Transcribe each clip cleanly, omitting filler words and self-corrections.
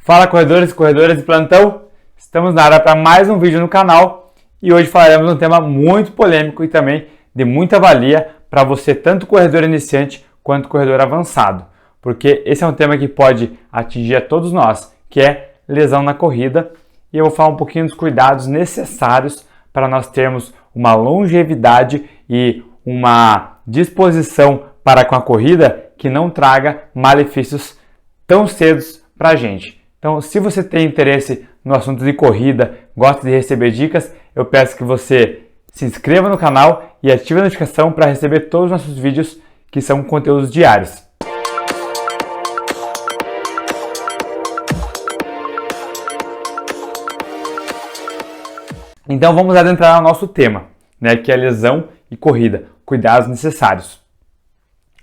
Fala corredores e corredoras de plantão, estamos na área para mais um vídeo no canal e hoje falaremos de um tema muito polêmico e também de muita valia para você, tanto corredor iniciante quanto corredor avançado, porque esse é um tema que pode atingir a todos nós, que é lesão na corrida, e eu vou falar um pouquinho dos cuidados necessários para nós termos uma longevidade e uma disposição para com a corrida que não traga malefícios tão cedo para a gente. Então, se você tem interesse no assunto de corrida, gosta de receber dicas, eu peço que você se inscreva no canal e ative a notificação para receber todos os nossos vídeos que são conteúdos diários. Então vamos adentrar no nosso tema, que é lesão e corrida, cuidados necessários.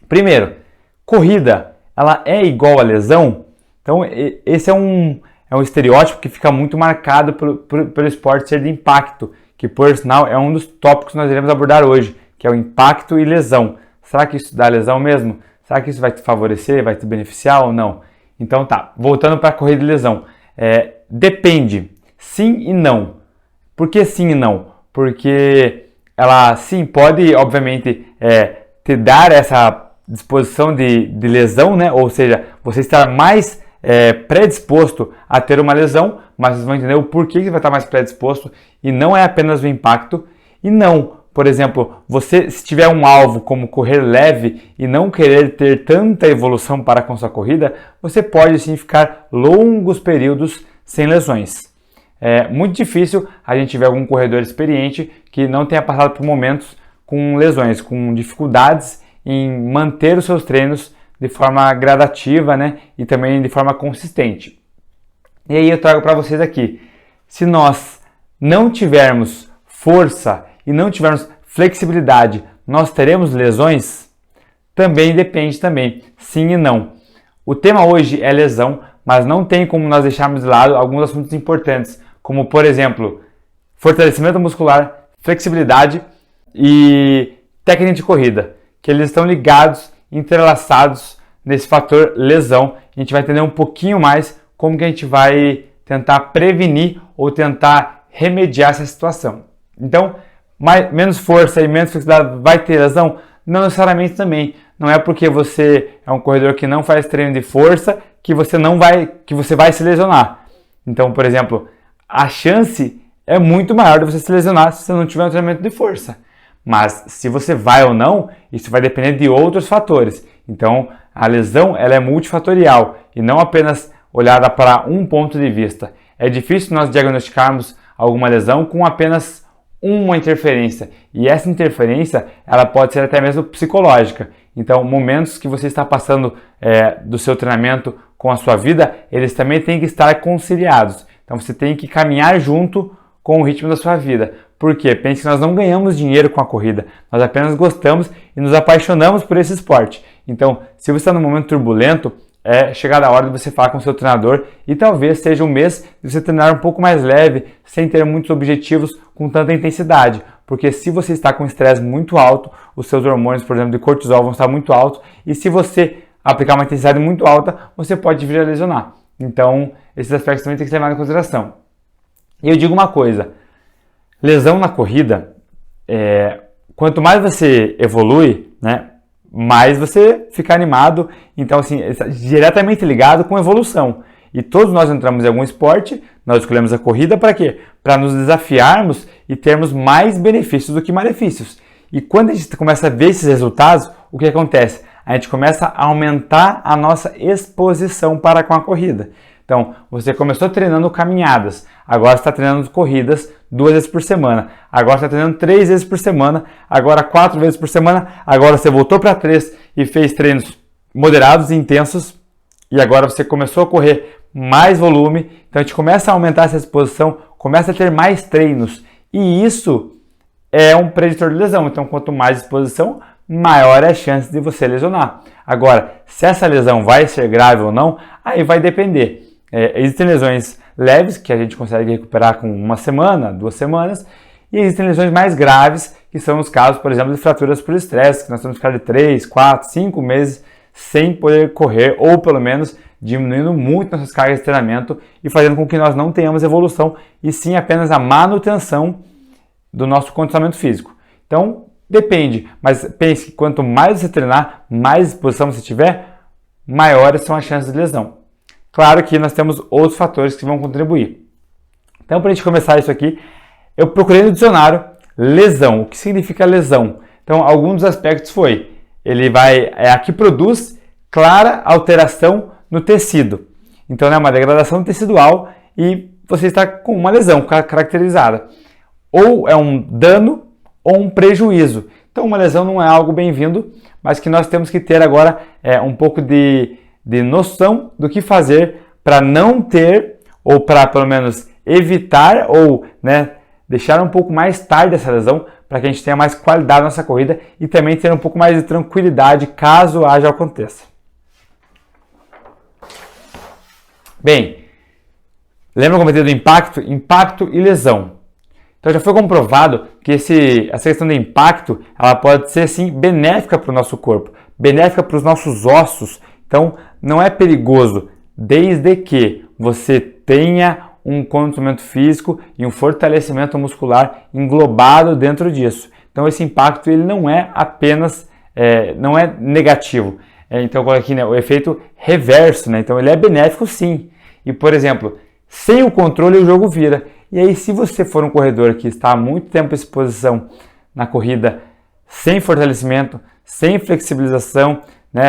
Primeiro, corrida, ela é igual a lesão? Então, esse é um estereótipo que fica muito marcado pelo esporte ser de impacto, que, por sinal, é um dos tópicos que nós iremos abordar hoje, que é o impacto e lesão. Será que isso dá lesão mesmo? Será que isso vai te favorecer, vai te beneficiar ou não? Então, tá, voltando para a corrida e lesão. Depende, sim e não. Por que sim e não? Porque ela, sim, pode, obviamente, te dar essa disposição de lesão, né? Ou seja, você estar mais predisposto a ter uma lesão, mas vocês vão entender o porquê que você vai estar mais predisposto e não é apenas o impacto. E não, por exemplo, você se tiver um alvo como correr leve e não querer ter tanta evolução para com sua corrida, você pode sim ficar longos períodos sem lesões. É muito difícil a gente ver algum corredor experiente que não tenha passado por momentos com lesões, com dificuldades em manter os seus treinos de forma gradativa, e também de forma consistente. E aí eu trago para vocês aqui, se nós não tivermos força e não tivermos flexibilidade, nós teremos lesões? Também depende também, sim e não. O tema hoje é lesão, mas não tem como nós deixarmos de lado alguns assuntos importantes, como por exemplo, fortalecimento muscular, flexibilidade e técnica de corrida, que eles estão ligados, entrelaçados nesse fator lesão. A gente vai entender um pouquinho mais como que a gente vai tentar prevenir ou tentar remediar essa situação. Então, menos força e menos flexibilidade vai ter lesão? Não necessariamente também. Não é porque você é um corredor que não faz treino de força que você vai se lesionar. Então, por exemplo, a chance é muito maior de você se lesionar se você não tiver um treinamento de força. Mas se você vai ou não, isso vai depender de outros fatores. Então, a lesão ela é multifatorial e não apenas olhada para um ponto de vista. É difícil nós diagnosticarmos alguma lesão com apenas uma interferência. E essa interferência ela pode ser até mesmo psicológica. Então, momentos que você está passando do seu treinamento com a sua vida, eles também têm que estar conciliados. Então, você tem que caminhar junto com o ritmo da sua vida. Por quê? Pense que nós não ganhamos dinheiro com a corrida, nós apenas gostamos e nos apaixonamos por esse esporte. Então, se você está num momento turbulento, é chegada a hora de você falar com o seu treinador e talvez seja um mês de você treinar um pouco mais leve, sem ter muitos objetivos com tanta intensidade. Porque se você está com estresse muito alto, os seus hormônios, por exemplo, de cortisol vão estar muito altos e se você aplicar uma intensidade muito alta, você pode vir a lesionar. Então, esses aspectos também tem que ser levados em consideração. E eu digo uma coisa, lesão na corrida, quanto mais você evolui, mais você fica animado. Então, assim, está diretamente ligado com evolução. E todos nós entramos em algum esporte, nós escolhemos a corrida para quê? Para nos desafiarmos e termos mais benefícios do que malefícios. E quando a gente começa a ver esses resultados, o que acontece? A gente começa a aumentar a nossa exposição para com a corrida. Então, você começou treinando caminhadas, agora está treinando corridas 2 vezes por semana, agora está treinando 3 vezes por semana, agora 4 vezes por semana, agora você voltou para 3 e fez treinos moderados e intensos e agora você começou a correr mais volume, então a gente começa a aumentar essa exposição, começa a ter mais treinos e isso é um preditor de lesão. Então, quanto mais exposição, maior é a chance de você lesionar. Agora, se essa lesão vai ser grave ou não, aí vai depender. Existem lesões leves que a gente consegue recuperar com 1 semana, 2 semanas, e existem lesões mais graves, que são os casos, por exemplo, de fraturas por estresse, que nós temos que ficar de 3, 4, 5 meses sem poder correr, ou pelo menos diminuindo muito nossas cargas de treinamento e fazendo com que nós não tenhamos evolução e sim apenas a manutenção do nosso condicionamento físico. Então, depende, mas pense que quanto mais você treinar, mais exposição você tiver, maiores são as chances de lesão. Claro que nós temos outros fatores que vão contribuir. Então, para a gente começar isso aqui, eu procurei no dicionário lesão. O que significa lesão? Então, alguns dos aspectos foi, a que produz clara alteração no tecido. Então, é uma degradação tecidual e você está com uma lesão caracterizada. Ou é um dano ou um prejuízo. Então, uma lesão não é algo bem-vindo, mas que nós temos que ter agora um pouco de noção do que fazer para não ter, ou para pelo menos evitar, ou deixar um pouco mais tarde essa lesão, para que a gente tenha mais qualidade na nossa corrida e também ter um pouco mais de tranquilidade caso haja aconteça. Bem, lembra que eu comentei do impacto? Impacto e lesão. Então já foi comprovado que essa questão de impacto, ela pode ser sim benéfica para o nosso corpo, benéfica para os nossos ossos. Então não é perigoso, desde que você tenha um condicionamento físico e um fortalecimento muscular englobado dentro disso. Então esse impacto ele não é apenas, não é negativo. Então eu coloquei aqui o efeito reverso, então ele é benéfico sim. E por exemplo, sem o controle o jogo vira. E aí se você for um corredor que está há muito tempo em exposição na corrida, sem fortalecimento, sem flexibilização,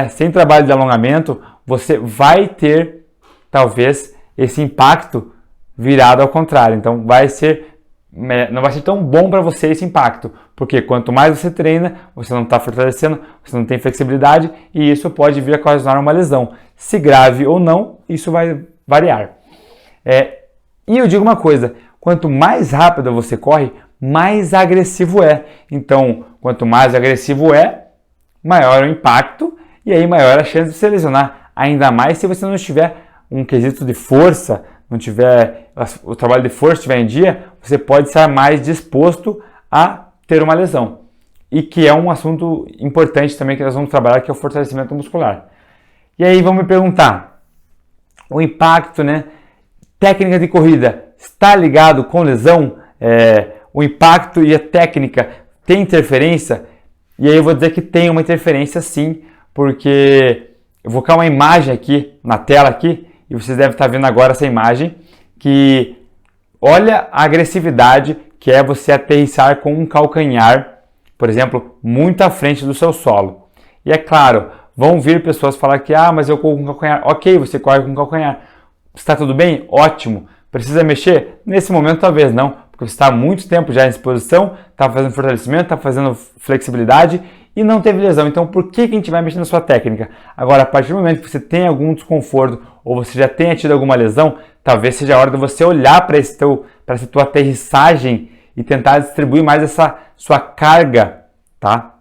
sem trabalho de alongamento, você vai ter talvez esse impacto virado ao contrário. Então não vai ser tão bom para você esse impacto, porque quanto mais você treina, você não está fortalecendo, você não tem flexibilidade e isso pode vir a causar uma lesão. Se grave ou não, isso vai variar. E eu digo uma coisa, quanto mais rápido você corre, mais agressivo é. Então, quanto mais agressivo maior o impacto e aí maior a chance de se lesionar. Ainda mais se você não tiver um quesito de força, não tiver o trabalho de força estiver em dia, você pode estar mais disposto a ter uma lesão. E que é um assunto importante também que nós vamos trabalhar, que é o fortalecimento muscular. E aí vamos me perguntar, o impacto, técnica de corrida está ligado com lesão? O impacto e a técnica tem interferência? E aí eu vou dizer que tem uma interferência sim, porque eu vou colocar uma imagem aqui na tela aqui, e vocês devem estar vendo agora essa imagem, que olha a agressividade que é você aterrissar com um calcanhar, por exemplo, muito à frente do seu solo. E é claro, vão vir pessoas falar que, mas eu corro com calcanhar. Ok, você corre com calcanhar. Está tudo bem? Ótimo. Precisa mexer? Nesse momento talvez não, porque você está há muito tempo já em exposição, está fazendo fortalecimento, está fazendo flexibilidade e não teve lesão. Então por que a gente vai mexer na sua técnica? Agora, a partir do momento que você tem algum desconforto ou você já tenha tido alguma lesão, talvez seja a hora de você olhar para essa tua aterrissagem e tentar distribuir mais essa sua carga,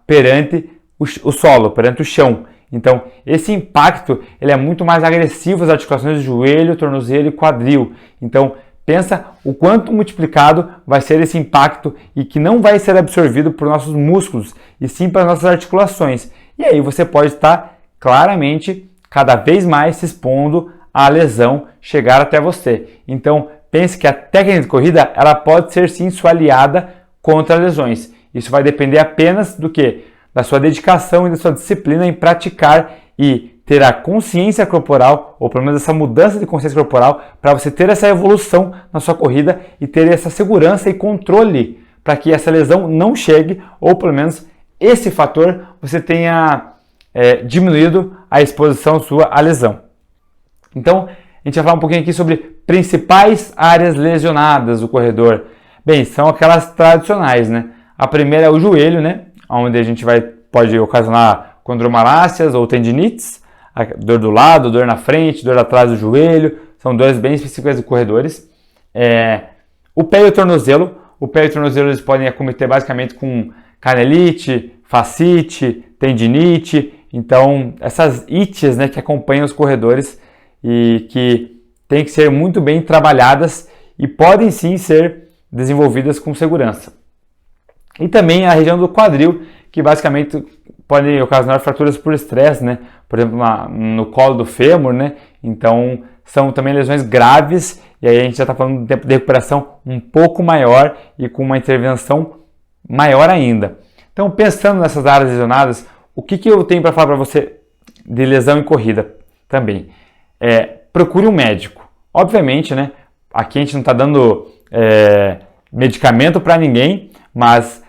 perante o solo, perante o chão. Então, esse impacto ele é muito mais agressivo às articulações do joelho, tornozelo e quadril. Então, pensa o quanto multiplicado vai ser esse impacto e que não vai ser absorvido por nossos músculos, e sim para nossas articulações. E aí você pode estar claramente cada vez mais se expondo à lesão chegar até você. Então, pense que a técnica de corrida ela pode ser sim sua aliada contra lesões. Isso vai depender apenas do quê? Da sua dedicação e da sua disciplina em praticar e ter a consciência corporal, ou pelo menos essa mudança de consciência corporal, para você ter essa evolução na sua corrida e ter essa segurança e controle para que essa lesão não chegue, ou pelo menos esse fator você tenha diminuído a exposição sua à lesão. Então, a gente vai falar um pouquinho aqui sobre principais áreas lesionadas do corredor. Bem, são aquelas tradicionais, A primeira é o joelho, onde a gente pode ocasionar condromalácias ou tendinites, dor do lado, dor na frente, dor atrás do joelho, são dores bem específicas de corredores. O pé e o tornozelo eles podem acometer basicamente com canelite, fascite, tendinite, então essas ites que acompanham os corredores e que têm que ser muito bem trabalhadas e podem sim ser desenvolvidas com segurança. E também a região do quadril, que basicamente pode ocasionar fraturas por estresse, Por exemplo, no colo do fêmur, Então, são também lesões graves, e aí a gente já está falando de um tempo de recuperação um pouco maior e com uma intervenção maior ainda. Então, pensando nessas áreas lesionadas, o que eu tenho para falar para você de lesão em corrida também? Procure um médico. Obviamente, né? Aqui a gente não está dando medicamento para ninguém, mas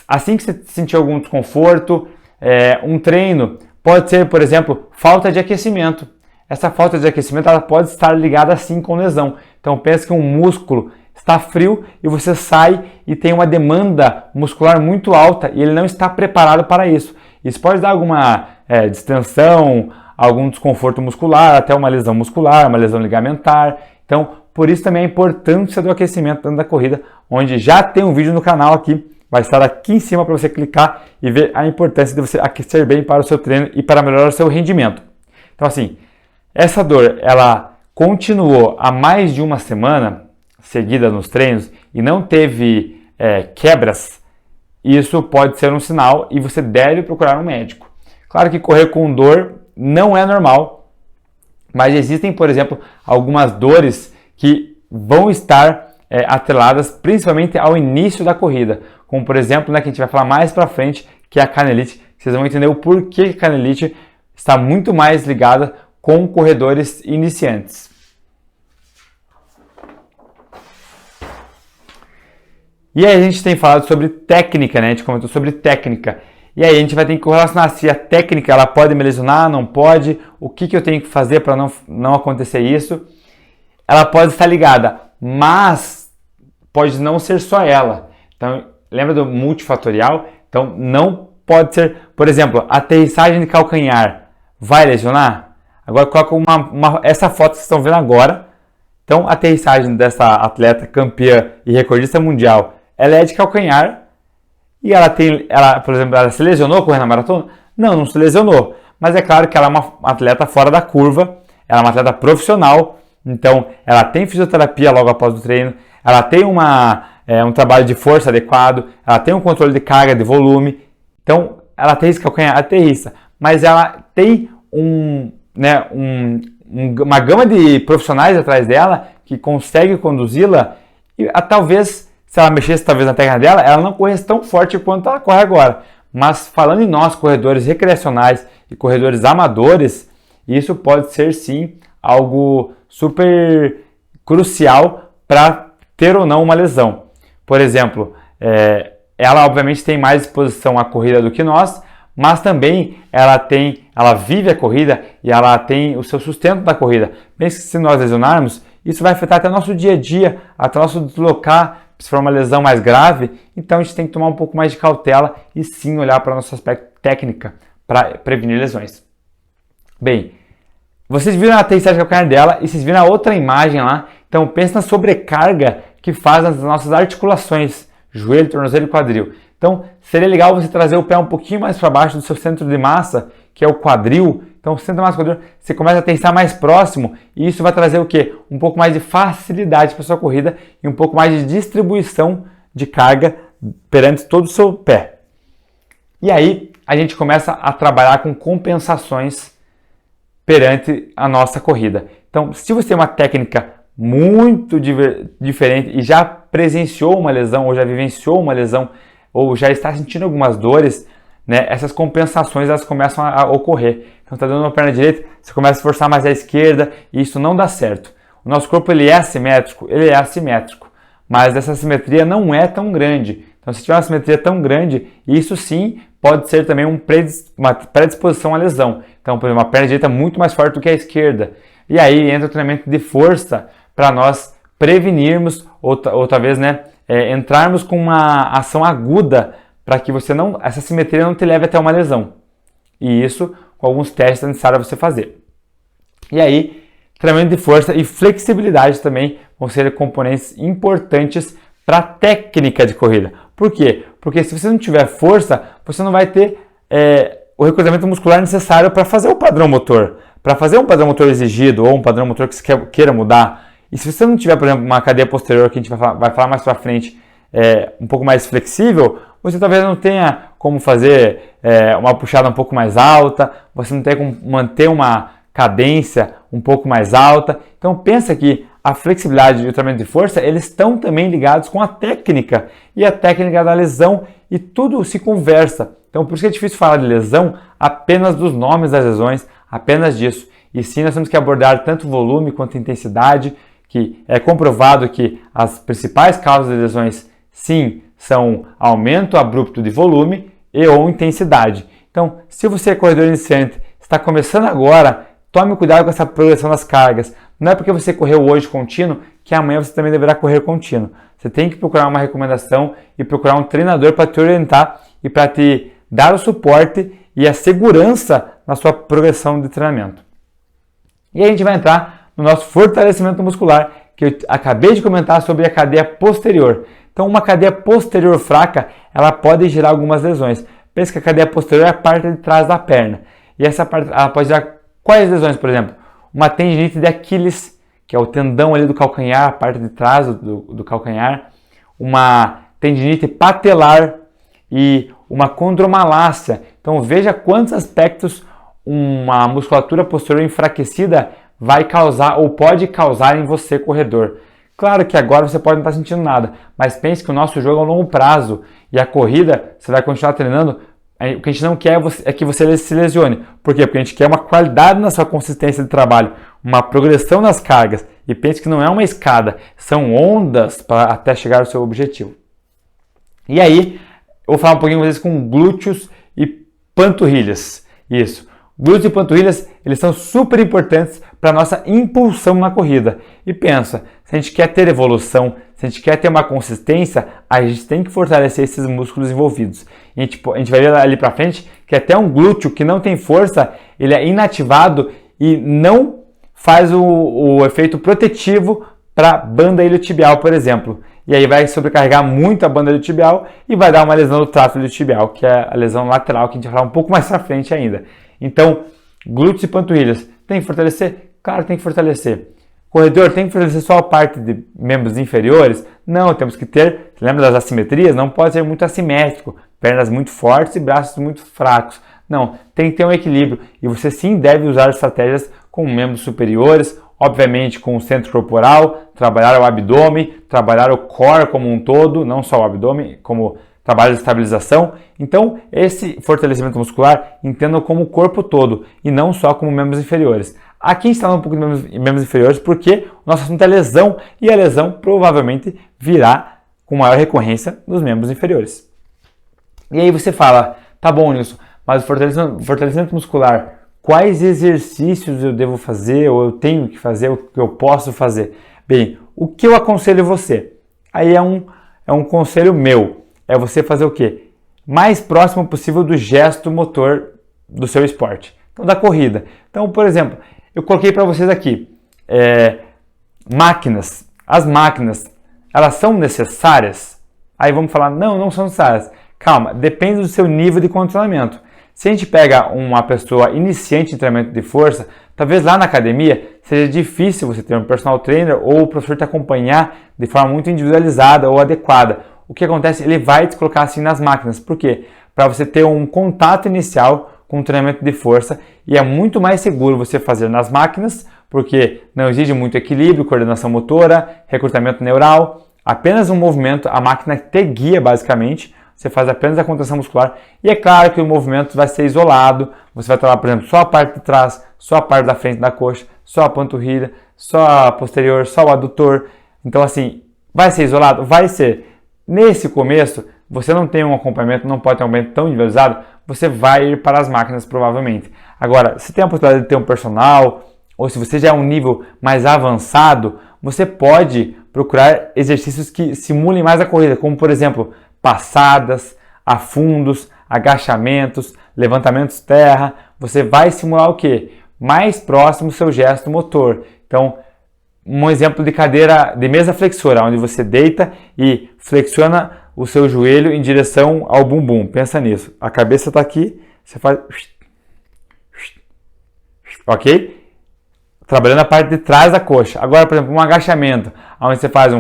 assim que você sentir algum desconforto, um treino pode ser, por exemplo, falta de aquecimento. Essa falta de aquecimento ela pode estar ligada sim com lesão. Então pense que um músculo está frio e você sai e tem uma demanda muscular muito alta e ele não está preparado para isso. Isso pode dar alguma distensão, algum desconforto muscular, até uma lesão muscular, uma lesão ligamentar. Então, por isso também a importância do aquecimento dentro da corrida, onde já tem um vídeo no canal aqui, vai estar aqui em cima para você clicar e ver a importância de você aquecer bem para o seu treino e para melhorar o seu rendimento. Então assim, essa dor, ela continuou há mais de uma semana seguida nos treinos e não teve quebras, isso pode ser um sinal e você deve procurar um médico. Claro que correr com dor não é normal, mas existem, por exemplo, algumas dores que vão estar atreladas principalmente ao início da corrida, como por exemplo, que a gente vai falar mais para frente, que é a canelite. Vocês vão entender o porquê que a canelite está muito mais ligada com corredores iniciantes. E aí a gente tem falado sobre técnica, né? A gente comentou sobre técnica. E aí a gente vai ter que correlacionar se a técnica ela pode me lesionar, não pode, o que eu tenho que fazer para não acontecer isso. Ela pode estar ligada, mas pode não ser só ela. Então, lembra do multifatorial? Então, não pode ser, por exemplo, aterrissagem de calcanhar vai lesionar? Agora, coloca essa foto que vocês estão vendo agora. Então, a aterrissagem dessa atleta campeã e recordista mundial, ela é de calcanhar e por exemplo, ela se lesionou correndo a maratona? Não se lesionou. Mas é claro que ela é uma atleta fora da curva, ela é uma atleta profissional, então ela tem fisioterapia logo após o treino, ela tem um trabalho de força adequado, ela tem um controle de carga, de volume, então ela aterrissa calcanhar, aterrissa, mas ela tem uma gama de profissionais atrás dela que consegue conduzi-la e talvez, se ela mexesse na técnica dela, ela não corresse tão forte quanto ela corre agora. Mas falando em nós, corredores recreacionais e corredores amadores, isso pode ser sim algo super crucial para ter ou não uma lesão. Por exemplo, ela obviamente tem mais exposição à corrida do que nós, mas também ela vive a corrida e ela tem o seu sustento da corrida. Pense que se nós lesionarmos, isso vai afetar até o nosso dia a dia, até o nosso deslocar, se for uma lesão mais grave, então a gente tem que tomar um pouco mais de cautela e sim olhar para o nosso aspecto técnica para prevenir lesões. Bem, vocês viram a aterrissagem calcanhar dela e vocês viram a outra imagem lá, então pense na sobrecarga que faz nas nossas articulações, joelho, tornozelo e quadril. Então, seria legal você trazer o pé um pouquinho mais para baixo do seu centro de massa, que é o quadril. Então, o centro de massa do quadril, você começa a aterrissar mais próximo e isso vai trazer o quê? Um pouco mais de facilidade para a sua corrida e um pouco mais de distribuição de carga perante todo o seu pé. E aí, a gente começa a trabalhar com compensações perante a nossa corrida. Então, se você tem uma técnica muito diferente e já presenciou uma lesão ou já vivenciou uma lesão ou já está sentindo algumas dores, né, essas compensações elas começam a ocorrer. Então está dando uma perna direita, você começa a forçar mais a esquerda e isso não dá certo. O nosso corpo ele é assimétrico, mas essa simetria não é tão grande. Então se tiver uma simetria tão grande, isso sim pode ser também uma predisposição à lesão. Então, por exemplo, uma perna direita é muito mais forte do que a esquerda. E aí entra o treinamento de força para nós prevenirmos ou talvez entrarmos com uma ação aguda para que essa simetria não te leve até uma lesão. E isso, com alguns testes, é necessário você fazer. E aí, treinamento de força e flexibilidade também vão ser componentes importantes para a técnica de corrida. Por quê? Porque se você não tiver força, você não vai ter o recrutamento muscular necessário para fazer o padrão motor. Para fazer um padrão motor exigido ou um padrão motor que você queira mudar. E se você não tiver, por exemplo, uma cadeia posterior, que a gente vai falar mais para frente, um pouco mais flexível, você talvez não tenha como fazer uma puxada um pouco mais alta, você não tem como manter uma cadência um pouco mais alta. Então pensa que a flexibilidade e o treinamento de força, eles estão também ligados com a técnica e a técnica da lesão, e tudo se conversa. Então por isso que é difícil falar de lesão apenas dos nomes das lesões, apenas disso. E sim, nós temos que abordar tanto volume quanto intensidade, que é comprovado que as principais causas de lesões, sim, são aumento abrupto de volume e ou intensidade. Então, se você é corredor iniciante, está começando agora, tome cuidado com essa progressão das cargas. Não é porque você correu hoje contínuo que amanhã você também deverá correr contínuo. Você tem que procurar uma recomendação e procurar um treinador para te orientar e para te dar o suporte e a segurança na sua progressão de treinamento. E aí a gente vai entrar no nosso fortalecimento muscular, que eu acabei de comentar sobre a cadeia posterior. Então, uma cadeia posterior fraca, ela pode gerar algumas lesões. Pensa que a cadeia posterior é a parte de trás da perna. E essa parte, ela pode gerar quais lesões, por exemplo? Uma tendinite de Aquiles, que é o tendão ali do calcanhar, a parte de trás do calcanhar. Uma tendinite patelar e uma condromalácia. Então, veja quantos aspectos uma musculatura posterior enfraquecida vai causar ou pode causar em você, corredor. Claro que agora você pode não estar sentindo nada, mas pense que o nosso jogo é a longo prazo e a corrida você vai continuar treinando. O que a gente não quer é que você se lesione. Por quê? Porque a gente quer uma qualidade na sua consistência de trabalho, uma progressão nas cargas. E pense que não é uma escada, são ondas para até chegar ao seu objetivo. E aí, eu vou falar um pouquinho com vocês com glúteos e panturrilhas. Isso. Glúteos e panturrilhas, eles são super importantes para a nossa impulsão na corrida. E pensa, se a gente quer ter evolução, se a gente quer ter uma consistência, a gente tem que fortalecer esses músculos envolvidos. E a gente vai ver ali para frente que até um glúteo que não tem força, ele é inativado e não faz o efeito protetivo para a banda iliotibial, por exemplo. E aí vai sobrecarregar muito a banda iliotibial e vai dar uma lesão do trato iliotibial, que é a lesão lateral, que a gente vai falar um pouco mais para frente ainda. Então, glúteos e panturrilhas, tem que fortalecer? Claro, tem que fortalecer. Corredor, tem que fortalecer só a parte de membros inferiores? Não, temos que ter, lembra das assimetrias? Não pode ser muito assimétrico, pernas muito fortes e braços muito fracos. Não, tem que ter um equilíbrio e você sim deve usar estratégias com membros superiores, obviamente com o centro corporal, trabalhar o abdômen, trabalhar o core como um todo, não só o abdômen, como trabalho de estabilização. Então, esse fortalecimento muscular, entendam como o corpo todo e não só como membros inferiores. Aqui a gente está falando um pouco de membros inferiores porque o nosso assunto é lesão e a lesão provavelmente virá com maior recorrência nos membros inferiores. E aí você fala, tá bom, Nilson, mas o fortalecimento muscular, quais exercícios eu devo fazer ou eu tenho que fazer, o que eu posso fazer? Bem, o que eu aconselho você? Aí é um conselho meu. É você fazer o quê? Mais próximo possível do gesto motor do seu esporte. Então, da corrida. Então, por exemplo, eu coloquei para vocês aqui máquinas. As máquinas, elas são necessárias? Aí vamos falar, não são necessárias. Calma, depende do seu nível de condicionamento. Se a gente pega uma pessoa iniciante em treinamento de força, talvez lá na academia seja difícil você ter um personal trainer ou o professor te acompanhar de forma muito individualizada ou adequada. O que acontece? Ele vai te colocar assim nas máquinas. Por quê? Para você ter um contato inicial com o treinamento de força e é muito mais seguro você fazer nas máquinas, porque não exige muito equilíbrio, coordenação motora, recrutamento neural, apenas um movimento, a máquina te guia basicamente, você faz apenas a contração muscular e é claro que o movimento vai ser isolado, você vai trabalhar, por exemplo, só a parte de trás, só a parte da frente da coxa, só a panturrilha, só a posterior, só o adutor. Então assim, vai ser isolado? Vai ser. Nesse começo, você não tem um acompanhamento, não pode ter um acompanhamento tão individualizado, você vai ir para as máquinas provavelmente. Agora, se tem a possibilidade de ter um personal, ou se você já é um nível mais avançado, você pode procurar exercícios que simulem mais a corrida, como por exemplo, passadas, afundos, agachamentos, levantamentos terra. Você vai simular o quê? Mais próximo do seu gesto motor. Então, um exemplo de cadeira de mesa flexora, onde você deita e flexiona o seu joelho em direção ao bumbum. Pensa nisso. A cabeça está aqui, você faz... Ok? trabalhando a parte de trás da coxa. Agora, por exemplo, um agachamento, onde você faz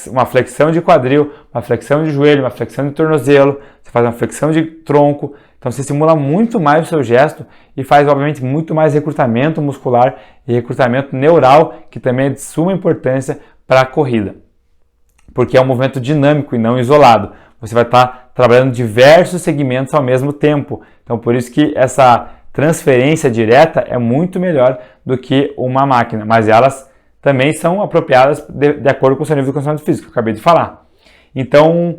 uma flexão de quadril, uma flexão de joelho, uma flexão de tornozelo, você faz uma flexão de tronco. Então você simula muito mais o seu gesto e faz, obviamente, muito mais recrutamento muscular e recrutamento neural, que também é de suma importância para a corrida, porque é um movimento dinâmico e não isolado. Você vai estar trabalhando diversos segmentos ao mesmo tempo. Então, por isso que essa transferência direta é muito melhor do que uma máquina, mas elas também são apropriadas de acordo com o seu nível de condicionamento físico, que eu acabei de falar. Então,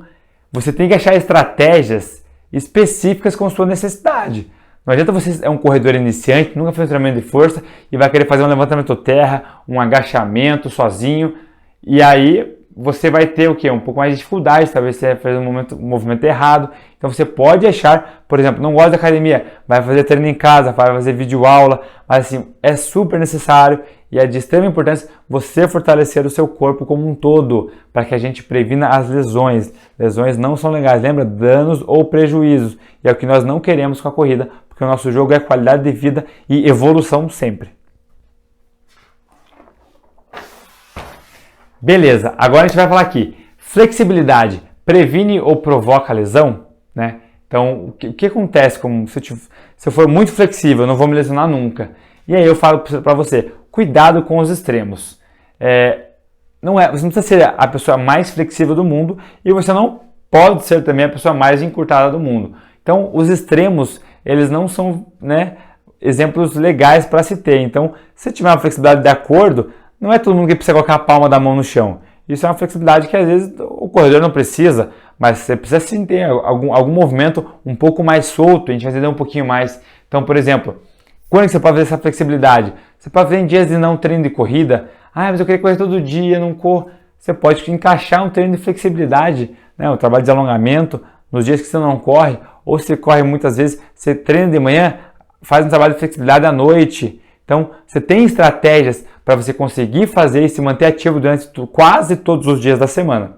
você tem que achar estratégias específicas com sua necessidade. Não adianta você é um corredor iniciante, nunca fez um treinamento de força e vai querer fazer um levantamento terra, um agachamento sozinho, e aí você vai ter o quê? Um pouco mais de dificuldade, talvez você fez um movimento errado. Então você pode achar, por exemplo, não gosta de academia, vai fazer treino em casa, vai fazer videoaula, mas assim, é super necessário e é de extrema importância você fortalecer o seu corpo como um todo, para que a gente previna as lesões. Lesões não são legais, lembra? Danos ou prejuízos. E é o que nós não queremos com a corrida, porque o nosso jogo é qualidade de vida e evolução sempre. Beleza, agora a gente vai falar aqui, flexibilidade previne ou provoca lesão? Né? Então, o que acontece se eu for muito flexível, eu não vou me lesionar nunca? E aí eu falo para você, cuidado com os extremos. Você não precisa ser a pessoa mais flexível do mundo e você não pode ser também a pessoa mais encurtada do mundo. Então, os extremos, eles não são, né, exemplos legais para se ter. Então, se tiver uma flexibilidade de acordo, não é todo mundo que precisa colocar a palma da mão no chão. Isso é uma flexibilidade que às vezes o corredor não precisa, mas você precisa sim ter algum movimento um pouco mais solto, a gente vai entender um pouquinho mais. Então, por exemplo, quando você pode fazer essa flexibilidade? Você pode fazer em dias de não treino de corrida. Mas eu queria correr todo dia, não corro. Você pode encaixar um treino de flexibilidade, né? Um trabalho de alongamento nos dias que você não corre, ou você corre muitas vezes, você treina de manhã, faz um trabalho de flexibilidade à noite. Então, você tem estratégias para você conseguir fazer e se manter ativo durante quase todos os dias da semana.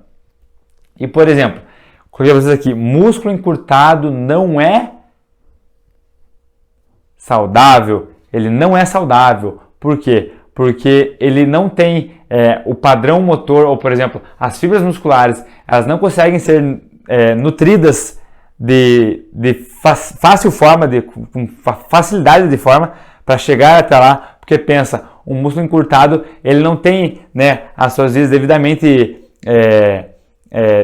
E, por exemplo, coloquei para vocês aqui, músculo encurtado não é saudável. Ele não é saudável. Por quê? Porque ele não tem o padrão motor, ou, por exemplo, as fibras musculares, elas não conseguem ser nutridas de fácil forma, com facilidade de forma, para chegar até lá, porque pensa, um músculo encurtado, ele não tem, né, as suas vias devidamente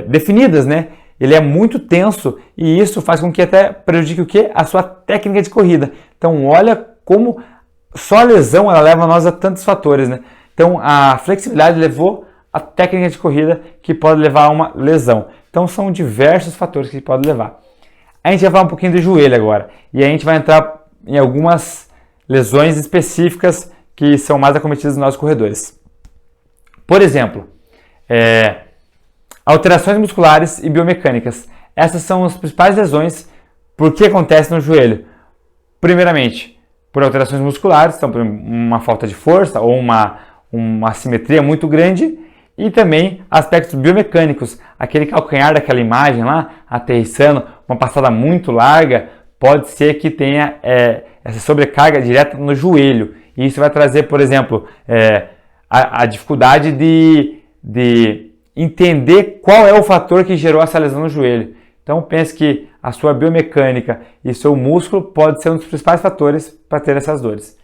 definidas, né? Ele é muito tenso e isso faz com que até prejudique o quê? A sua técnica de corrida. Então, olha como só a lesão ela leva nós a tantos fatores, né? Então, a flexibilidade levou a técnica de corrida que pode levar a uma lesão. Então, são diversos fatores que pode levar. A gente vai falar um pouquinho do joelho agora e a gente vai entrar em algumas lesões específicas que são mais acometidas nos nossos corredores. Por exemplo, alterações musculares e biomecânicas. Essas são as principais lesões por que acontecem no joelho. Primeiramente, por alterações musculares, então por uma falta de força ou uma assimetria muito grande, e também aspectos biomecânicos. Aquele calcanhar daquela imagem lá, aterrissando, uma passada muito larga, pode ser que tenha essa sobrecarga direta no joelho. E isso vai trazer, por exemplo, a dificuldade de entender qual é o fator que gerou essa lesão no joelho. Então pense que a sua biomecânica e seu músculo pode ser um dos principais fatores para ter essas dores.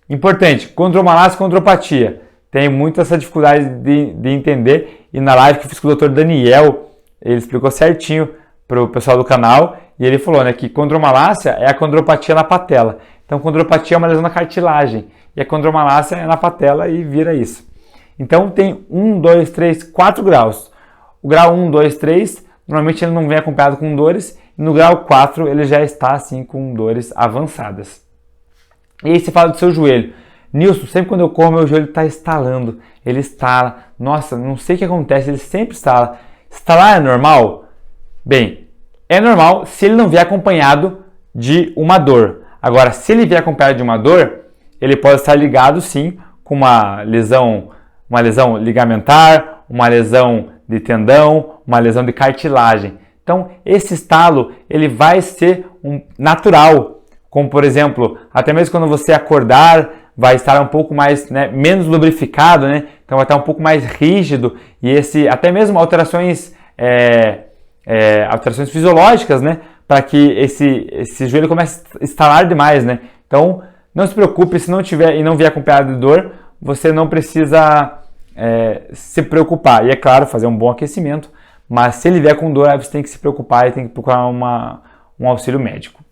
Importante, condromalácia e condropatia. Tem muito essa dificuldade de entender, e na live que eu fiz com o Dr. Daniel, ele explicou certinho para o pessoal do canal, e ele falou, né, que condromalácia é a condropatia na patela. Então, condropatia é uma lesão na cartilagem, e a condromalácia é na patela e vira isso. Então, tem 1, 2, 3, 4 graus. O grau 1, 2, 3, normalmente ele não vem acompanhado com dores, e no grau 4 ele já está assim com dores avançadas. E aí você fala do seu joelho. Nilson, sempre quando eu corro, meu joelho está estalando. Ele estala. Nossa, não sei o que acontece, ele sempre estala. Estalar é normal? Bem, é normal se ele não vier acompanhado de uma dor. Agora, se ele vier acompanhado de uma dor, ele pode estar ligado sim com uma lesão ligamentar, uma lesão de tendão, uma lesão de cartilagem. Então, esse estalo ele vai ser natural. Como, por exemplo, até mesmo quando você acordar vai estar um pouco mais, né, menos lubrificado, né? Então vai estar um pouco mais rígido e até mesmo alterações fisiológicas, né? Para que esse joelho comece a estalar demais, né? Então não se preocupe, se não tiver e não vier acompanhado de dor, você não precisa se preocupar. E é claro, fazer um bom aquecimento, mas se ele vier com dor, aí você tem que se preocupar e tem que procurar um auxílio médico.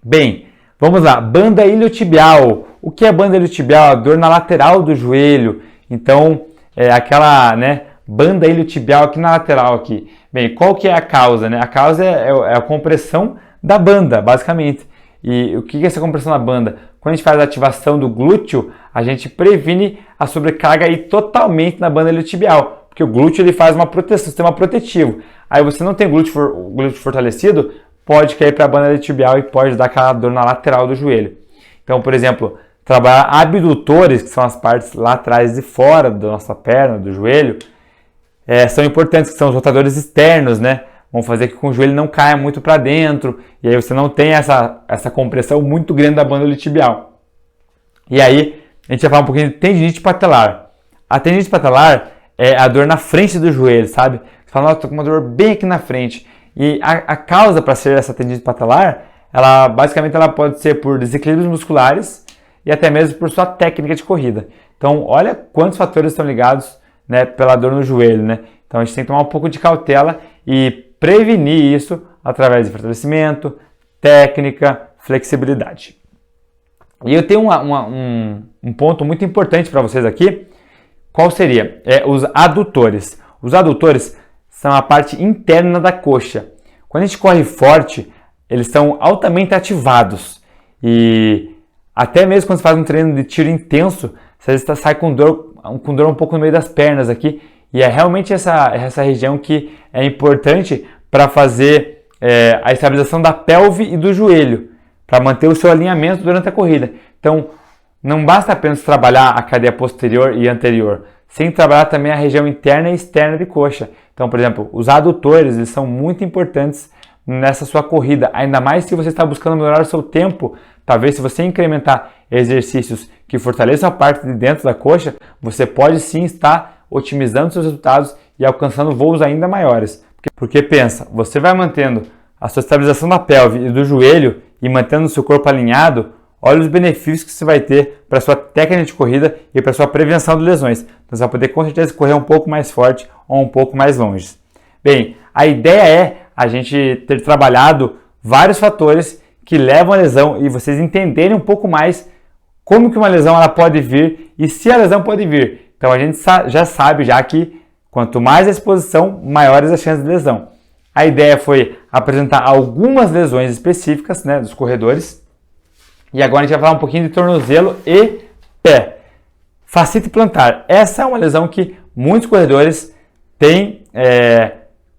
Bem, vamos lá, banda iliotibial. O que é banda iliotibial? A dor na lateral do joelho. Então, aquela, né, banda iliotibial aqui na lateral aqui. Bem, qual que é a causa, né? A causa é a compressão da banda, basicamente. E o que é essa compressão da banda? Quando a gente faz a ativação do glúteo, a gente previne a sobrecarga aí totalmente na banda iliotibial, porque o glúteo ele faz uma proteção, sistema protetivo. Aí você não tem o glúteo fortalecido, pode cair para a banda iliotibial e pode dar aquela dor na lateral do joelho. Então, por exemplo, trabalhar abdutores, que são as partes laterais de fora da nossa perna, do joelho, são importantes, que são os rotadores externos, né? Vão fazer com que o joelho não caia muito para dentro, e aí você não tem essa compressão muito grande da banda iliotibial. E aí, a gente vai falar um pouquinho de tendinite patelar. A tendinite patelar é a dor na frente do joelho, sabe? Você fala, nossa, tô com uma dor bem aqui na frente. E a causa para ser essa tendinite patelar, basicamente ela pode ser por desequilíbrios musculares e até mesmo por sua técnica de corrida. Então, olha quantos fatores estão ligados, né, pela dor no joelho, né? Então, a gente tem que tomar um pouco de cautela e prevenir isso através de fortalecimento, técnica, flexibilidade. E eu tenho um ponto muito importante para vocês aqui. Qual seria? Os adutores. Os adutores são a parte interna da coxa. Quando a gente corre forte, eles são altamente ativados. E até mesmo quando você faz um treino de tiro intenso, você sai com dor um pouco no meio das pernas aqui. E é realmente essa região que é importante para fazer a estabilização da pelve e do joelho, para manter o seu alinhamento durante a corrida. Então, não basta apenas trabalhar a cadeia posterior e anterior, sem trabalhar também a região interna e externa de coxa. Então, por exemplo, os adutores eles são muito importantes nessa sua corrida, ainda mais se você está buscando melhorar o seu tempo. Talvez se você incrementar exercícios que fortaleçam a parte de dentro da coxa, você pode sim estar otimizando seus resultados e alcançando voos ainda maiores. Porque pensa, você vai mantendo a sua estabilização da pelve e do joelho e mantendo o seu corpo alinhado, olha os benefícios que você vai ter para a sua técnica de corrida e para a sua prevenção de lesões. Então você vai poder com certeza correr um pouco mais forte ou um pouco mais longe. Bem, a ideia é a gente ter trabalhado vários fatores que levam à lesão e vocês entenderem um pouco mais como que uma lesão ela pode vir e se a lesão pode vir. Então a gente já sabe que quanto mais a exposição, maiores as chances de lesão. A ideia foi apresentar algumas lesões específicas, né, dos corredores. E agora a gente vai falar um pouquinho de tornozelo e pé. Fascite plantar. Essa é uma lesão que muitos corredores têm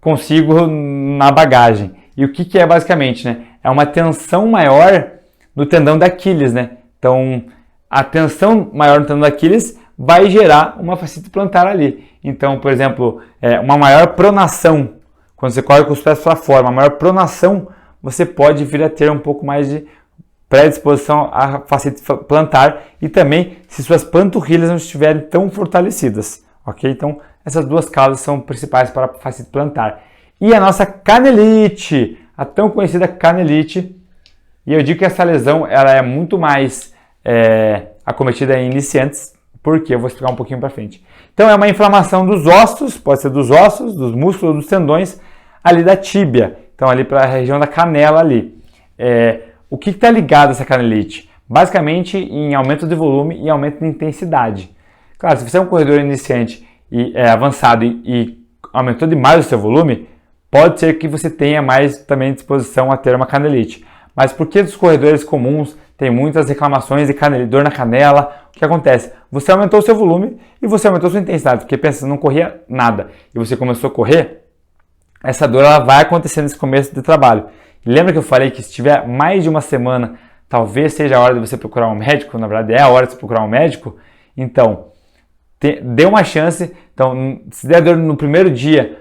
consigo na bagagem. E o que é basicamente, né? É uma tensão maior no tendão da Aquiles, né? Então, a tensão maior no tendão da Aquiles vai gerar uma fascite plantar ali. Então, por exemplo, uma maior pronação, quando você corre com os pés para fora, uma maior pronação, você pode vir a ter um pouco mais de predisposição à fascite plantar e também se suas panturrilhas não estiverem tão fortalecidas, ok? Então, essas duas causas são principais para a fascite plantar. E a nossa canelite, a tão conhecida canelite, e eu digo que essa lesão ela é muito mais acometida em iniciantes, porque eu vou explicar um pouquinho para frente. Então, é uma inflamação dos ossos, pode ser dos ossos, dos músculos, dos tendões, ali da tíbia, então ali para a região da canela ali. O que está ligado a essa canelite? Basicamente em aumento de volume e aumento de intensidade. Claro, se você é um corredor iniciante e avançado e aumentou demais o seu volume, pode ser que você tenha mais também disposição a ter uma canelite. Mas por que dos corredores comuns tem muitas reclamações de dor na canela? O que acontece? Você aumentou o seu volume e você aumentou a sua intensidade, porque pensa, você não corria nada e você começou a correr, essa dor ela vai acontecer nesse começo de trabalho. Lembra que eu falei que se tiver mais de uma semana, talvez seja a hora de você procurar um médico? Na verdade, é a hora de você procurar um médico. Então, dê uma chance. Então, se der dor no primeiro dia,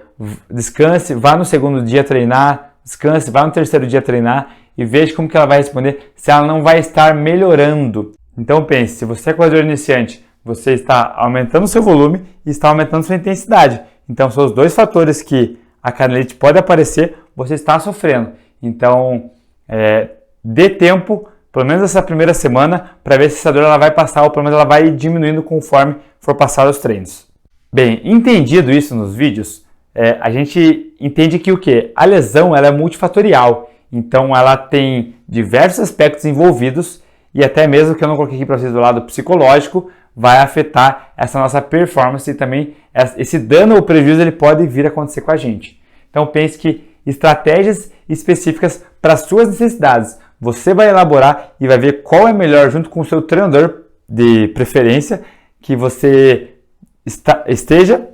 descanse, vá no segundo dia treinar, descanse, vá no terceiro dia treinar e veja como que ela vai responder, se ela não vai estar melhorando. Então pense, se você é corredor iniciante, você está aumentando o seu volume e está aumentando sua intensidade. Então são os dois fatores que a canelite pode aparecer, você está sofrendo. Então dê tempo, pelo menos essa primeira semana, para ver se essa dor ela vai passar ou pelo menos ela vai diminuindo conforme for passar os treinos. Bem, entendido isso nos vídeos, a gente entende que o quê? A lesão ela é multifatorial, então ela tem diversos aspectos envolvidos e até mesmo que eu não coloquei aqui para vocês do lado psicológico, vai afetar essa nossa performance e também esse dano ou prejuízo ele pode vir a acontecer com a gente. Então pense que estratégias específicas para suas necessidades você vai elaborar e vai ver qual é melhor junto com o seu treinador de preferência que você esteja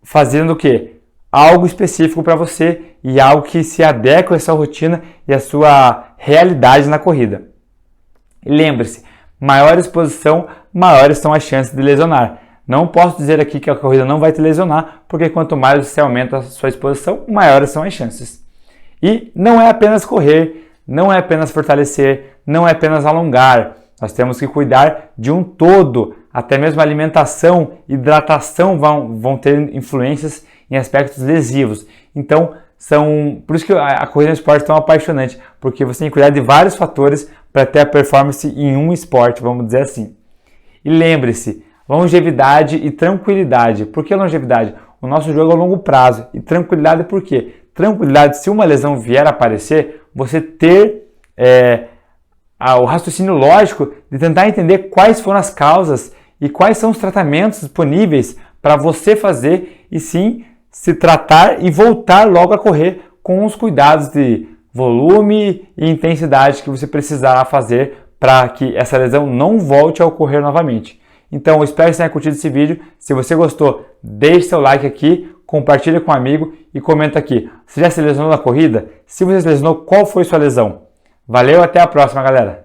fazendo o quê? Algo específico para você e algo que se adequa à sua rotina e à sua realidade na corrida. E lembre-se, maior exposição, maiores são as chances de lesionar. Não posso dizer aqui que a corrida não vai te lesionar, porque quanto mais você aumenta a sua exposição, maiores são as chances. E não é apenas correr, não é apenas fortalecer, não é apenas alongar. Nós temos que cuidar de um todo. Até mesmo a alimentação e hidratação vão ter influências em aspectos lesivos. Então, por isso que a corrida é um esporte tão apaixonante, porque você tem que cuidar de vários fatores para ter a performance em um esporte, vamos dizer assim. E lembre-se, longevidade e tranquilidade. Por que longevidade? O nosso jogo é a longo prazo. E tranquilidade por quê? Tranquilidade, se uma lesão vier a aparecer, você ter o raciocínio lógico de tentar entender quais foram as causas e quais são os tratamentos disponíveis para você fazer e sim se tratar e voltar logo a correr com os cuidados de volume e intensidade que você precisará fazer para que essa lesão não volte a ocorrer novamente. Então, eu espero que você tenha curtido esse vídeo. Se você gostou, deixe seu like aqui, compartilhe com um amigo e comenta aqui. Você já se lesionou na corrida? Se você se lesionou, qual foi sua lesão? Valeu, até a próxima, galera!